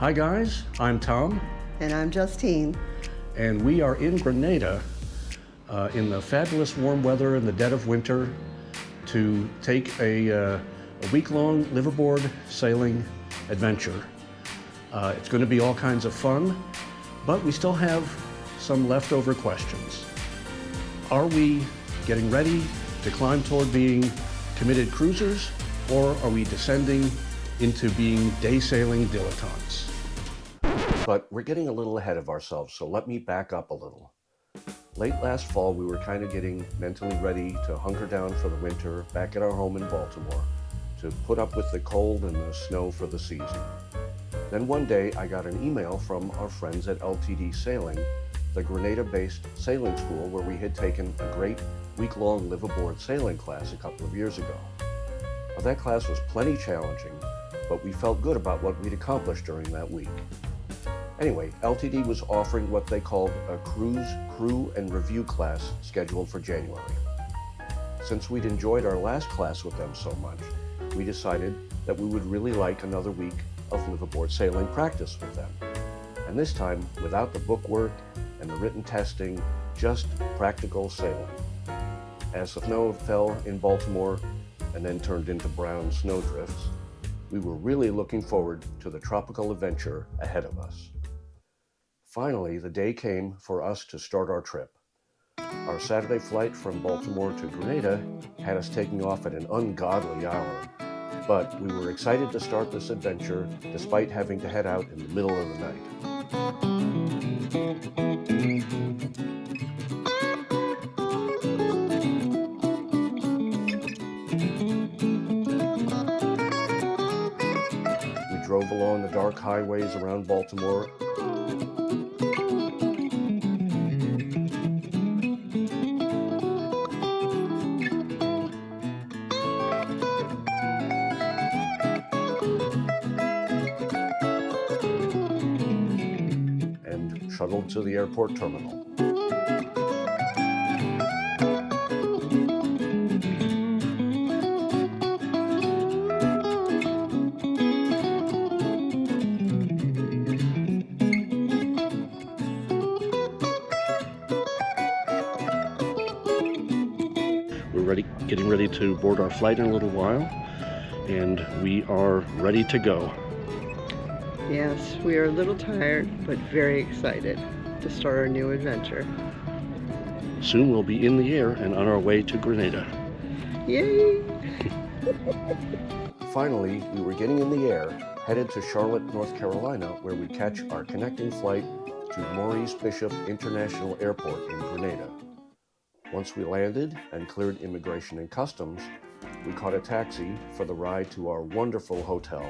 Hi guys, I'm Tom. And I'm Justine. And we are in Grenada in the fabulous warm weather in the dead of winter to take a week-long liveaboard sailing adventure. It's going to be all kinds of fun, but we still have some leftover questions. Are we getting ready to climb toward being committed cruisers, or are we descending into being day sailing dilettantes? But we're getting a little ahead of ourselves, so let me back up a little. Late last fall, we were kind of getting mentally ready to hunker down for the winter back at our home in Baltimore, to put up with the cold and the snow for the season. Then one day, I got an email from our friends at LTD Sailing, the Grenada-based sailing school where we had taken a great week-long liveaboard sailing class a couple of years ago. Now, that class was plenty challenging, but we felt good about what we'd accomplished during that week. Anyway, LTD was offering what they called a cruise, crew, and review class scheduled for January. Since we'd enjoyed our last class with them so much, we decided that we would really like another week of liveaboard sailing practice with them. And this time, without the book work and the written testing, just practical sailing. As the snow fell in Baltimore and then turned into brown snowdrifts, we were really looking forward to the tropical adventure ahead of us. Finally, the day came for us to start our trip. Our Saturday flight from Baltimore to Grenada had us taking off at an ungodly hour, but we were excited to start this adventure despite having to head out in the middle of the night. We drove along the dark highways around Baltimore. And shuttled to the airport terminal. We're getting ready to board our flight in a little while, and we are ready to go. Yes, we are a little tired, but very excited to start our new adventure. Soon we'll be in the air and on our way to Grenada. Yay! Finally, we were getting in the air, headed to Charlotte, North Carolina, where we'd catch our connecting flight to Maurice Bishop International Airport in Grenada. Once we landed and cleared immigration and customs, we caught a taxi for the ride to our wonderful hotel.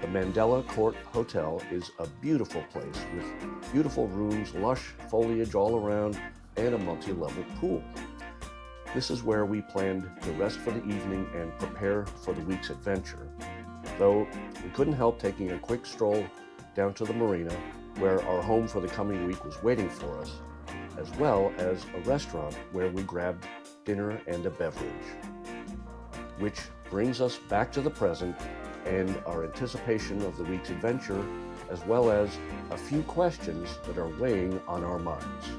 The Mandela Court Hotel is a beautiful place with beautiful rooms, lush foliage all around, and a multi-level pool. This is where we planned to rest for the evening and prepare for the week's adventure, though we couldn't help taking a quick stroll down to the marina where our home for the coming week was waiting for us, as well as a restaurant where we grabbed dinner and a beverage. Which brings us back to the present and our anticipation of the week's adventure, as well as a few questions that are weighing on our minds.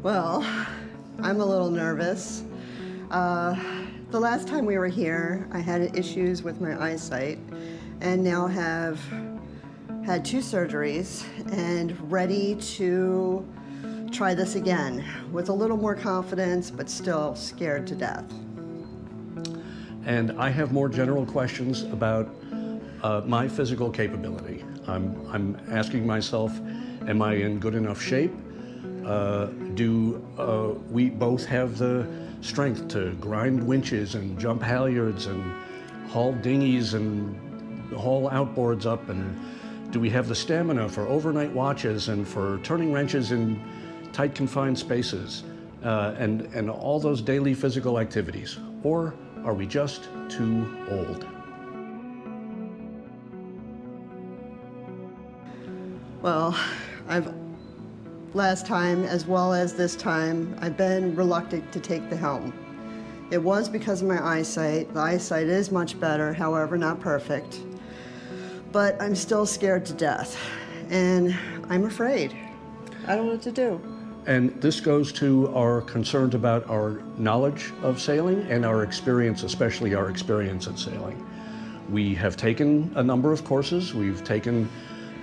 Well, I'm a little nervous. The last time we were here, I had issues with my eyesight and now have had 2 surgeries and ready to try this again with a little more confidence, but still scared to death. And I have more general questions about my physical capability. I'm asking myself, am I in good enough shape? Do we both have the strength to grind winches and jump halyards and haul dinghies and haul outboards up? And do we have the stamina for overnight watches and for turning wrenches in tight confined spaces and all those daily physical activities? Or are we just too old? Well, last time as well as this time, I've been reluctant to take the helm. It was because of my eyesight. The eyesight is much better, however, not perfect. But I'm still scared to death, and I'm afraid. I don't know what to do. And this goes to our concerns about our knowledge of sailing and our experience, especially our experience in sailing. We have taken a number of courses. We've taken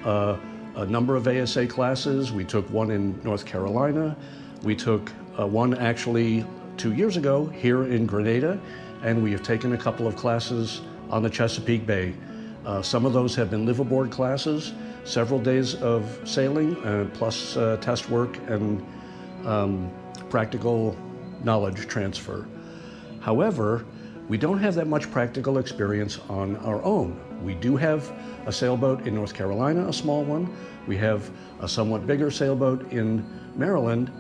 a number of ASA classes. We took one in North Carolina. We took one actually 2 years ago here in Grenada, and we have taken a couple of classes on the Chesapeake Bay. Some of those have been liveaboard classes, several days of sailing, plus test work and practical knowledge transfer. However, we don't have that much practical experience on our own. We do have a sailboat in North Carolina, a small one. We have a somewhat bigger sailboat in Maryland,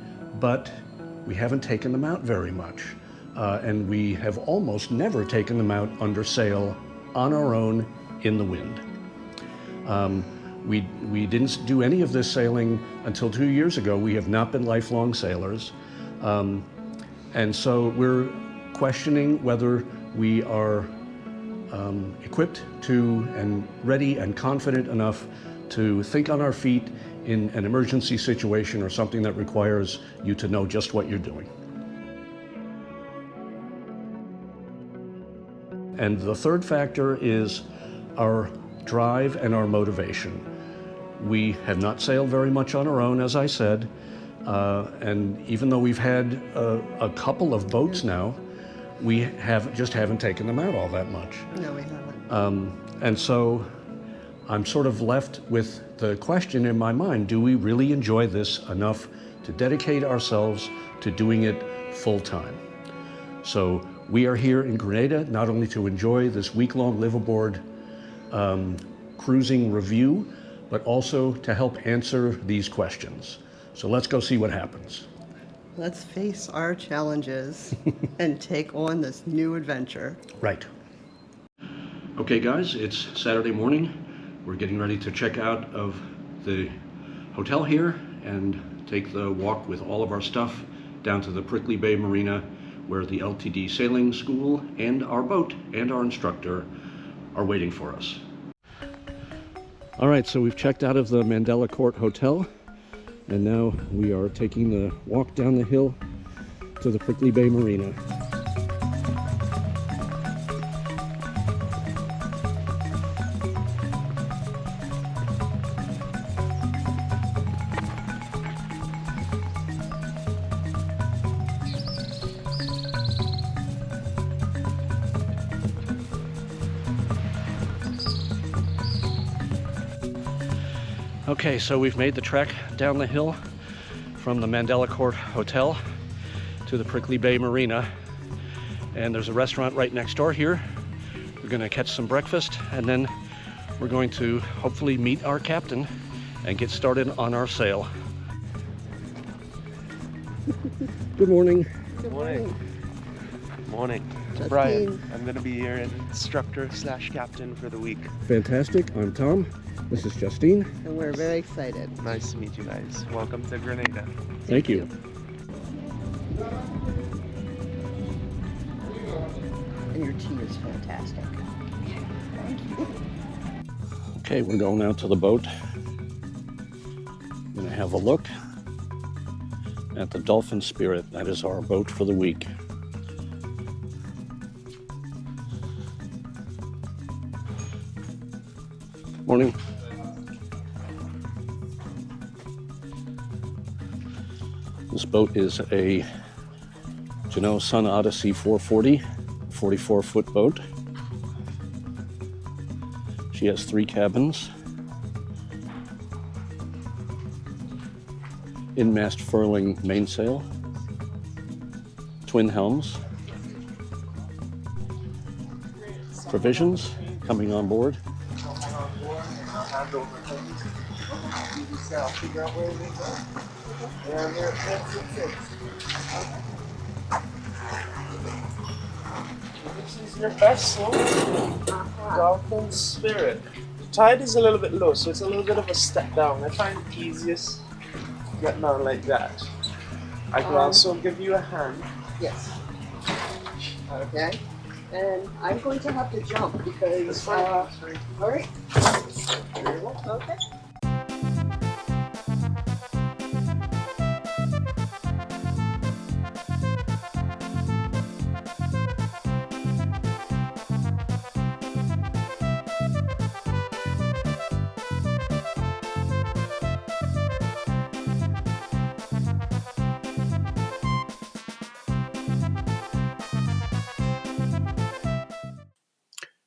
but we haven't taken them out very much. And we have almost never taken them out under sail on our own in the wind. We didn't do any of this sailing until 2 years ago. We have not been lifelong sailors. And so we're questioning whether we are equipped to and ready and confident enough to think on our feet in an emergency situation or something that requires you to know just what you're doing. And the third factor is our drive and our motivation. We have not sailed very much on our own, as I said, and even though we've had a couple of boats now, we haven't taken them out all that much. No, we haven't. And so I'm sort of left with the question in my mind, do we really enjoy this enough to dedicate ourselves to doing it full time? So we are here in Grenada not only to enjoy this week-long liveaboard cruising review, but also to help answer these questions. So let's go see what happens. Let's face our challenges and take on this new adventure. Right. Okay guys, it's Saturday morning. We're getting ready to check out of the hotel here and take the walk with all of our stuff down to the Prickly Bay Marina, where the LTD Sailing School and our boat and our instructor are waiting for us. All right, so we've checked out of the Mandela Court Hotel, and now we are taking the walk down the hill to the Prickly Bay Marina. Okay, so we've made the trek down the hill from the Mandela Court Hotel to the Prickly Bay Marina, and there's a restaurant right next door here. We're going to catch some breakfast, and then we're going to hopefully meet our captain and get started on our sail. Good morning. Good morning. Morning. Justine. Brian. I'm going to be your instructor/captain for the week. Fantastic. I'm Tom. This is Justine. And we're very excited. Nice to meet you guys. Welcome to Grenada. Thank you. And your tea is fantastic. Thank you. Okay, we're going out to the boat. We're going to have a look at the Dolphin Spirit. That is our boat for the week. Morning. This boat is a Jeanneau Sun Odyssey 440, 44-foot boat. She has 3 cabins, in-mast furling mainsail, twin helms, provisions coming on board. This is your vessel, Dolphin Spirit. The tide is a little bit low, so it's a little bit of a step down. I find it easiest getting on like that. I can also give you a hand. Yes. Okay? And I'm going to have to jump because, That's fine. That's fine. all right. Okay.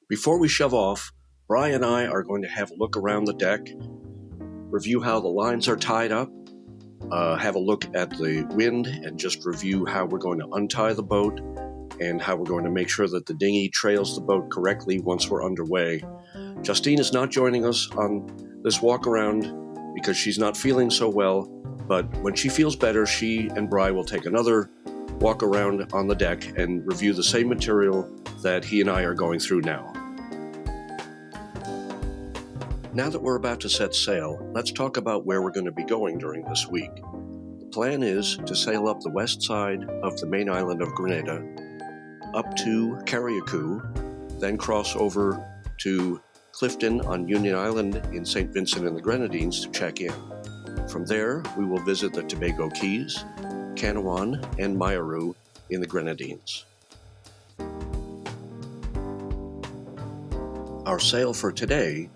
Before we shove off, Bri and I are going to have a look around the deck, review how the lines are tied up, have a look at the wind, and just review how we're going to untie the boat and how we're going to make sure that the dinghy trails the boat correctly once we're underway. Justine is not joining us on this walk around because she's not feeling so well, but when she feels better, she and Bri will take another walk around on the deck and review the same material that he and I are going through now. Now that we're about to set sail, let's talk about where we're going to be going during this week. The plan is to sail up the west side of the main island of Grenada, up to Carriacou, then cross over to Clifton on Union Island in St. Vincent and the Grenadines to check in. From there, we will visit the Tobago Keys, Canouan, and Mayarou in the Grenadines. Our sail for today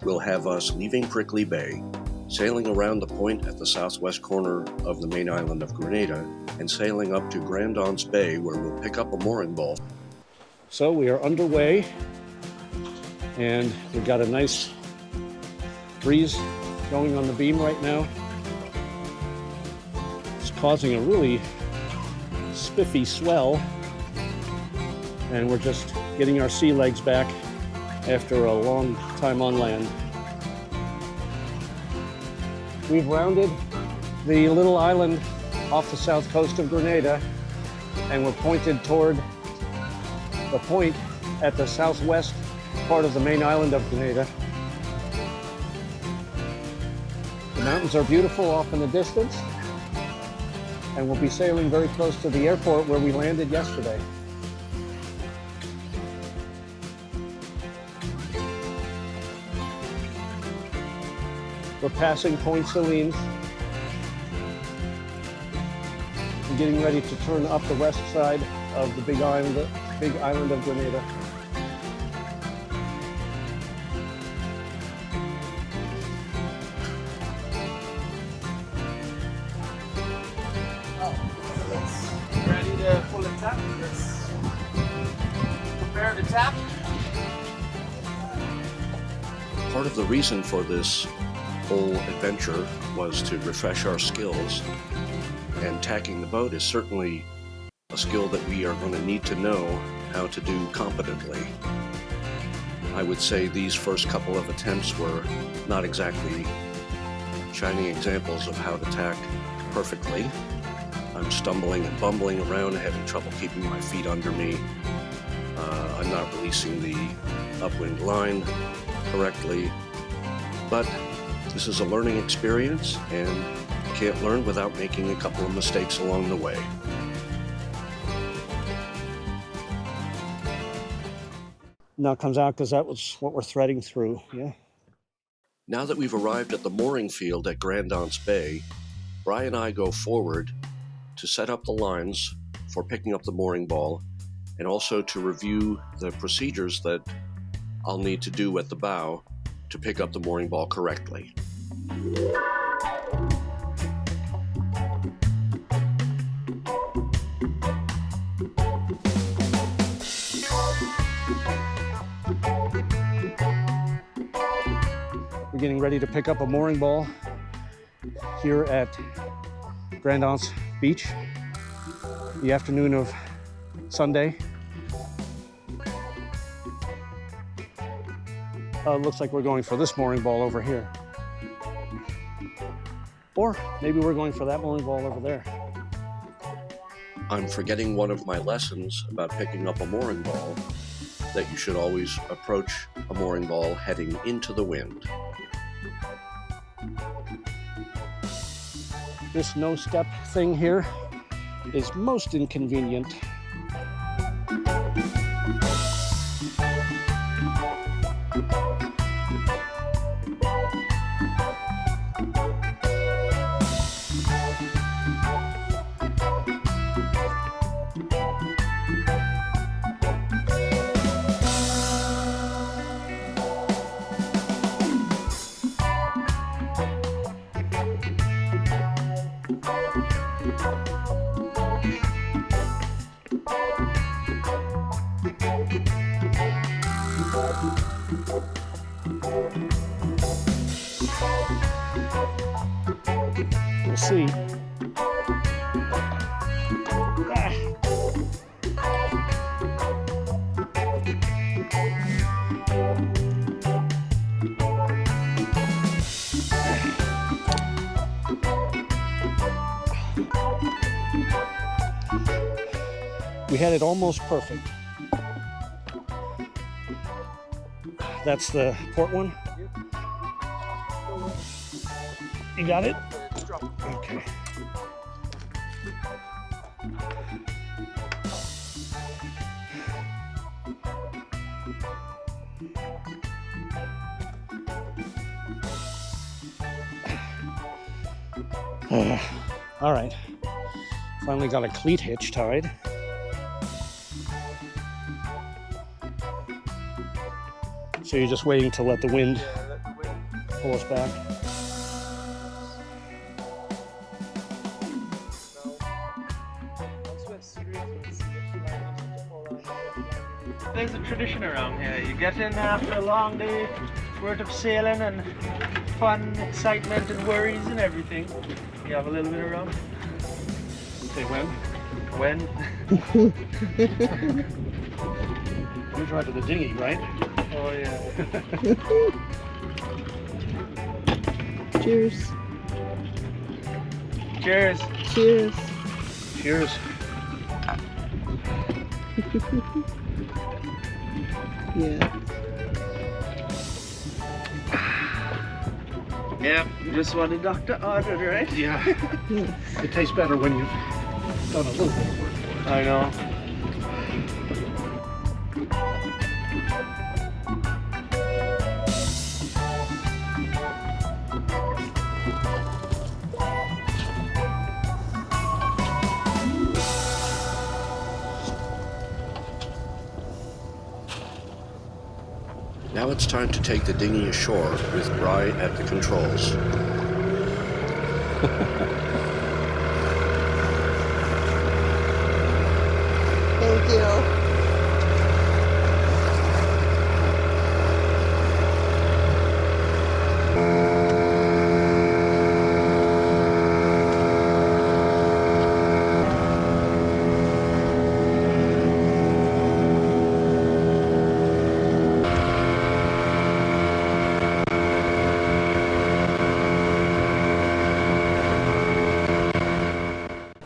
will have us leaving Prickly Bay, sailing around the point at the southwest corner of the main island of Grenada, and sailing up to Grand Anse Bay, where we'll pick up a mooring ball. So we are underway, and we've got a nice breeze going on the beam right now. It's causing a really spiffy swell, and we're just getting our sea legs back after a long time on land. We've rounded the little island off the south coast of Grenada, and we're pointed toward the point at the southwest part of the main island of Grenada. The mountains are beautiful off in the distance, and we'll be sailing very close to the airport where we landed yesterday. We're passing Point Salines and getting ready to turn up the west side of the big island of Grenada. Ready to pull a tap? Let's prepare the tap. Part of the reason for this whole adventure was to refresh our skills, and tacking the boat is certainly a skill that we are going to need to know how to do competently. I would say these first couple of attempts were not exactly shining examples of how to tack perfectly. I'm stumbling and bumbling around, having trouble keeping my feet under me. I'm not releasing the upwind line correctly, but this is a learning experience, and you can't learn without making a couple of mistakes along the way. Now it comes out because that was what we're threading through, yeah? Now that we've arrived at the mooring field at Grand Anse Bay, Bri and I go forward to set up the lines for picking up the mooring ball, and also to review the procedures that I'll need to do at the bow to pick up the mooring ball correctly. We're getting ready to pick up a mooring ball here at Grand Anse Beach, the afternoon of Sunday. Looks like we're going for this mooring ball over here. Or maybe we're going for that mooring ball over there. I'm forgetting one of my lessons about picking up a mooring ball, that you should always approach a mooring ball heading into the wind. This no-step thing here is most inconvenient. We'll see. We had it almost perfect. That's the port one? You got it? Okay. All right. Finally got a cleat hitch tied. So you're just waiting to let the wind pull us back? There's a tradition around here. You get in after a long day worth of sailing and fun, excitement and worries and everything. You have a little bit of rum. Say when? When? You drive to the dinghy, right? Oh yeah. Cheers. Cheers. Cheers. Cheers. Yeah. Yeah, just what the doctor ordered, right? Yeah. Yeah. It tastes better when you've done a little bit of work for it. I know. Now it's time to take the dinghy ashore with Bry at the controls. Thank you.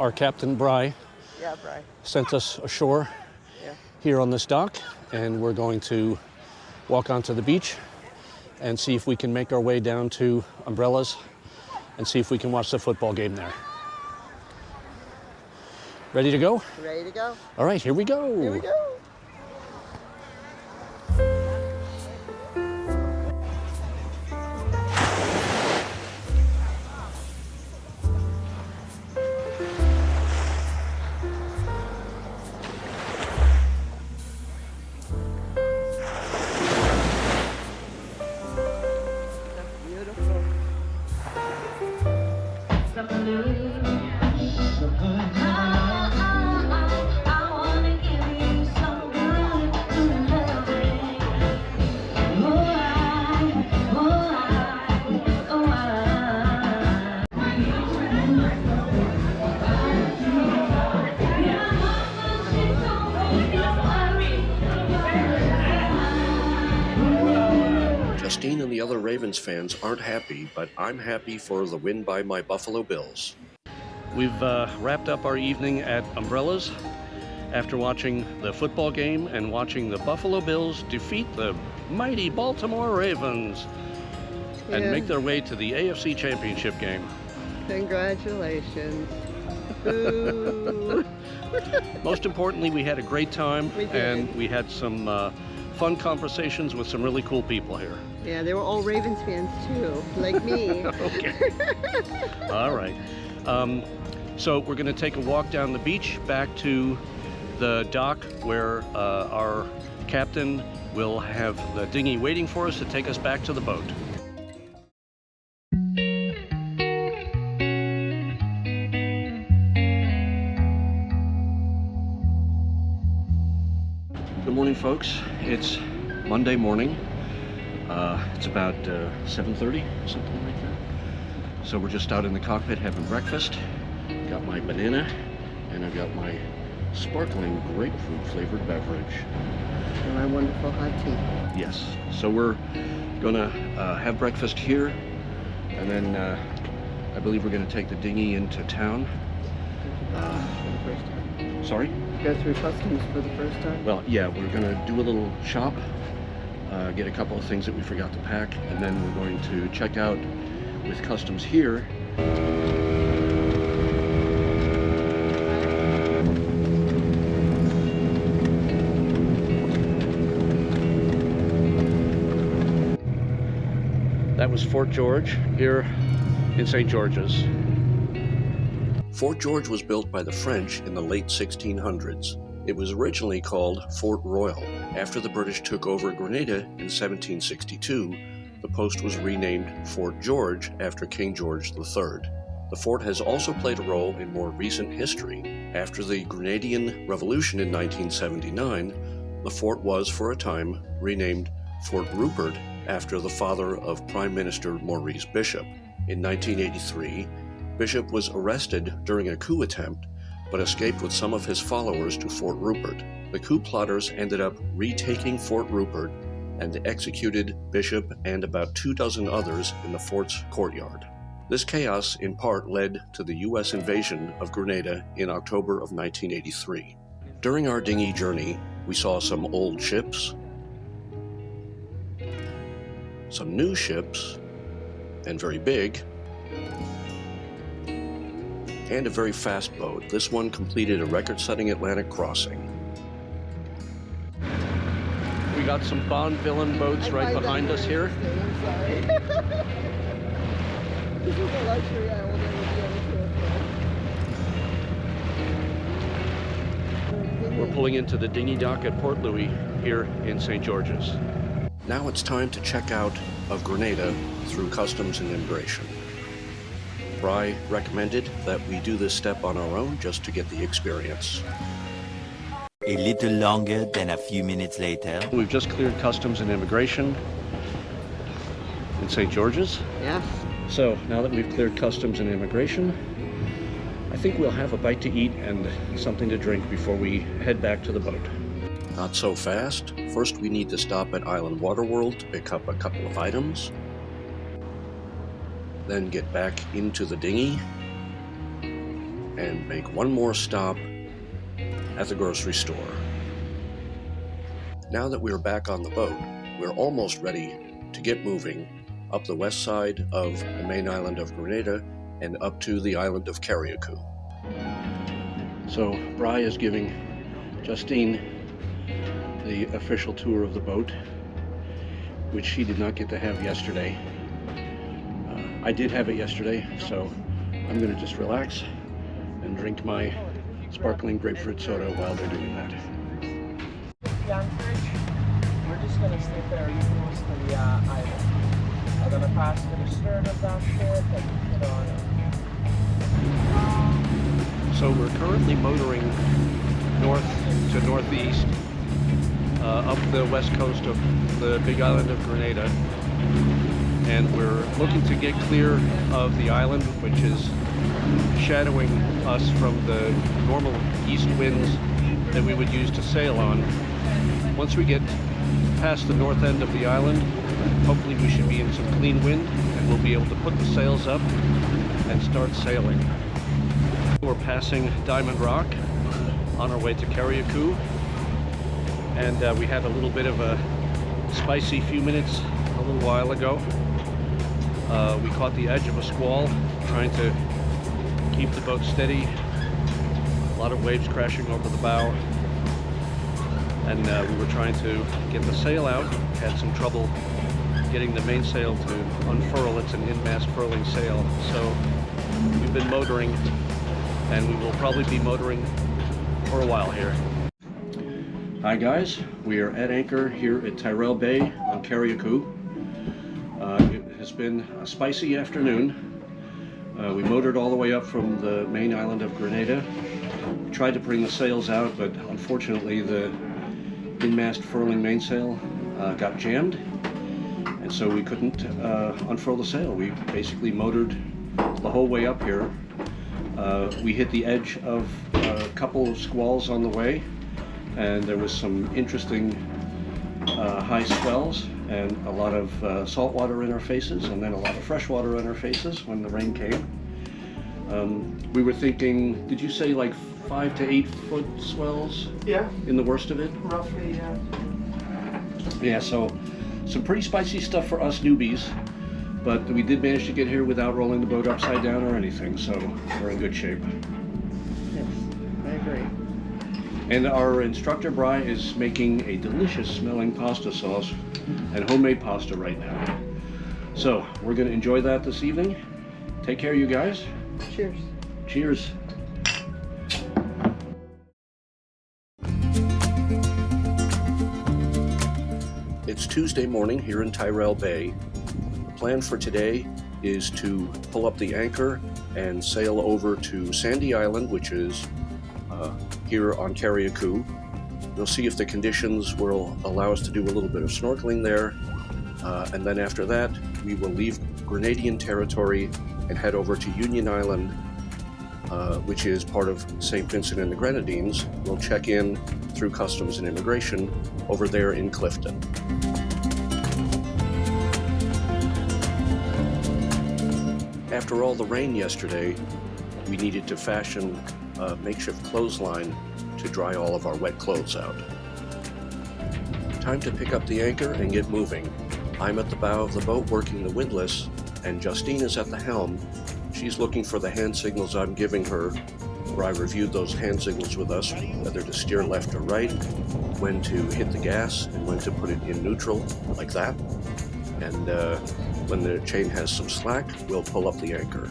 Our Captain Bry Yeah, Bry. sent us ashore Yeah. here on this dock, and we're going to walk onto the beach and see if we can make our way down to Umbrellas and see if we can watch the football game there. Ready to go? Ready to go? All right, here we go. Here we go. Justine and the other Ravens fans aren't happy, but I'm happy for the win by my Buffalo Bills. We've wrapped up our evening at Umbrellas after watching the football game and watching the Buffalo Bills defeat the mighty Baltimore Ravens and Yeah. make their way to the AFC Championship game. Congratulations. Ooh. Most importantly, we had a great time, We did. and we had some fun conversations with some really cool people here. Yeah, they were all Ravens fans too, like me. Okay. All right. So we're going to take a walk down the beach back to the dock where our captain will have the dinghy waiting for us to take us back to the boat. Good morning, folks. It's Monday morning. It's about 7:30, something like that. So we're just out in the cockpit having breakfast. Got my banana, and I've got my sparkling grapefruit flavored beverage. And my wonderful hot tea. Yes. So we're gonna have breakfast here, and then I believe we're gonna take the dinghy into town. For the first time. Sorry? Go through customs for the first time? Well, yeah, we're gonna do a little shop, get a couple of things that we forgot to pack, and then we're going to check out with customs here. That was Fort George here in St. George's. Fort George was built by the French in the late 1600s. It was originally called Fort Royal. After the British took over Grenada in 1762, the post was renamed Fort George after King George III. The fort has also played a role in more recent history. After the Grenadian Revolution in 1979, the fort was, for a time, renamed Fort Rupert after the father of Prime Minister Maurice Bishop. In 1983, Bishop was arrested during a coup attempt, but escaped with some of his followers to Fort Rupert. The coup plotters ended up retaking Fort Rupert and executed Bishop and about 24 others in the fort's courtyard. This chaos in part led to the U.S. invasion of Grenada in October of 1983. During our dinghy journey, we saw some old ships, some new ships, and very big, and a very fast boat. This one completed a record-setting Atlantic crossing. We got some Bond villain boats right behind us here. I'm sorry. This is a luxury I will never be able to afford. We're pulling into the dinghy dock at Port Louis here in St. George's. Now it's time to check out of Grenada through customs and immigration. Bry recommended that we do this step on our own just to get the experience. A little longer than a few minutes later. We've just cleared customs and immigration in St. George's. Yeah. So now that we've cleared customs and immigration, I think we'll have a bite to eat and something to drink before we head back to the boat. Not so fast. First, we need to stop at Island Waterworld to pick up a couple of items. Then get back into the dinghy and make one more stop at the grocery store. Now that we're back on the boat, we're almost ready to get moving up the west side of the main island of Grenada and up to the island of Carriacou. So Bry is giving Justine the official tour of the boat, which she did not get to have yesterday. I did have it yesterday, so I'm going to just relax and drink my sparkling grapefruit soda while they're doing that. The anchorage, we're just going to stay fairly close to the island. I'm going to pass to the stern of that ship and get on. So we're currently motoring north to northeast up the west coast of the big island of Grenada. And we're looking to get clear of the island, which is shadowing us from the normal east winds that we would use to sail on. Once we get past the north end of the island, hopefully we should be in some clean wind and we'll be able to put the sails up and start sailing. We're passing Diamond Rock on our way to Carriacou, and we had a little bit of a spicy few minutes a little while ago. We caught the edge of a squall, trying to keep the boat steady. A lot of waves crashing over the bow. and we were trying to get the sail out. Had some trouble getting the mainsail to unfurl. It's an in-mast furling sail. So we've been motoring, and we will probably be motoring for a while here. Hi guys, we are at anchor here at Tyrrell Bay on Carriacou. It has been a spicy afternoon. We motored all the way up from the main island of Grenada. We tried to bring the sails out, but unfortunately the in-mast furling mainsail got jammed, and so we couldn't unfurl the sail. We basically motored the whole way up here. We hit the edge of a couple of squalls on the way, and there was some interesting high swells and a lot of salt water in our faces, and then a lot of fresh water in our faces when the rain came. We were thinking, did you say like 5 to 8 foot swells? Yeah, In the worst of it? roughly, yeah. Yeah, so some pretty spicy stuff for us newbies, but we did manage to get here without rolling the boat upside down or anything, so we're in good shape. Yes, I agree. And our instructor, Bri, is making a delicious smelling pasta sauce and homemade pasta right now. So we're going to enjoy that this evening. Take care, you guys. Cheers. Cheers. It's Tuesday morning here in Tyrrell Bay. The plan for today is to pull up the anchor and sail over to Sandy Island, which is here on Carriacou. We'll see if the conditions will allow us to do a little bit of snorkeling there, and then after that we will leave Grenadian territory and head over to Union Island, which is part of St. Vincent and the Grenadines. We'll check in through Customs and Immigration over there in Clifton. After all the rain yesterday, we needed to fashion a makeshift clothesline to dry all of our wet clothes out. Time to pick up the anchor and get moving. I'm at the bow of the boat working the windlass, and Justine is at the helm. She's looking for the hand signals I'm giving her, where I reviewed those hand signals with us, whether to steer left or right, when to hit the gas, and when to put it in neutral, like that. And when the chain has some slack, we'll pull up the anchor.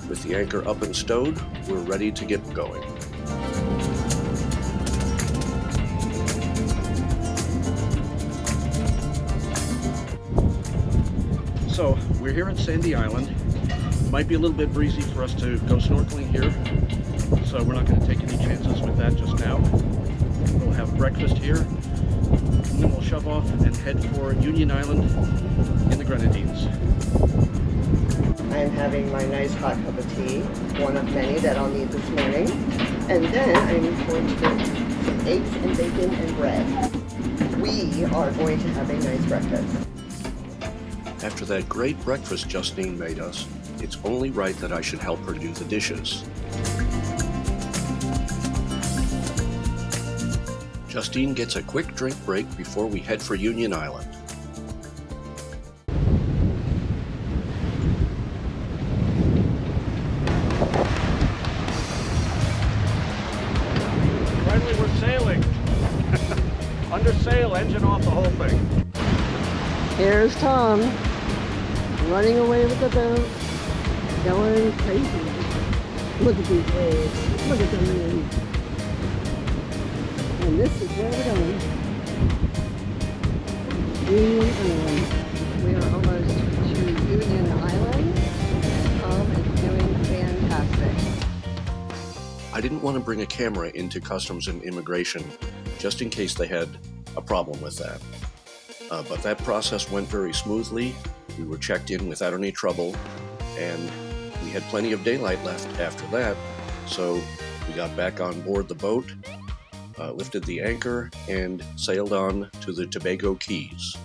With the anchor up and stowed, we're ready to get going. So we're here at Sandy Island. Might be a little bit breezy for us to go snorkeling here, so we're not going to take any chances with that just now. We'll have breakfast here, and then we'll shove off and head for Union Island in the Grenadines. I am having my nice hot cup of tea, one of many that I'll need this morning. And then I'm going to get some eggs and bacon and bread. We are going to have a nice breakfast. After that great breakfast Justine made us, it's only right that I should help her do the dishes. Justine gets a quick drink break before we head for Union Island. Finally, we're sailing. Under sail, engine off, the whole thing. Here's Tom, running away with the boat, going crazy. Look at these waves, look at the moon. And this is where we're going. Union Island. We are almost to Union Island. Tom is doing fantastic. I didn't want to bring a camera into Customs and Immigration just in case they had a problem with that. But that process went very smoothly. We were checked in without any trouble, and we had plenty of daylight left after that, so we got back on board the boat, lifted the anchor, and sailed on to the Tobago Keys.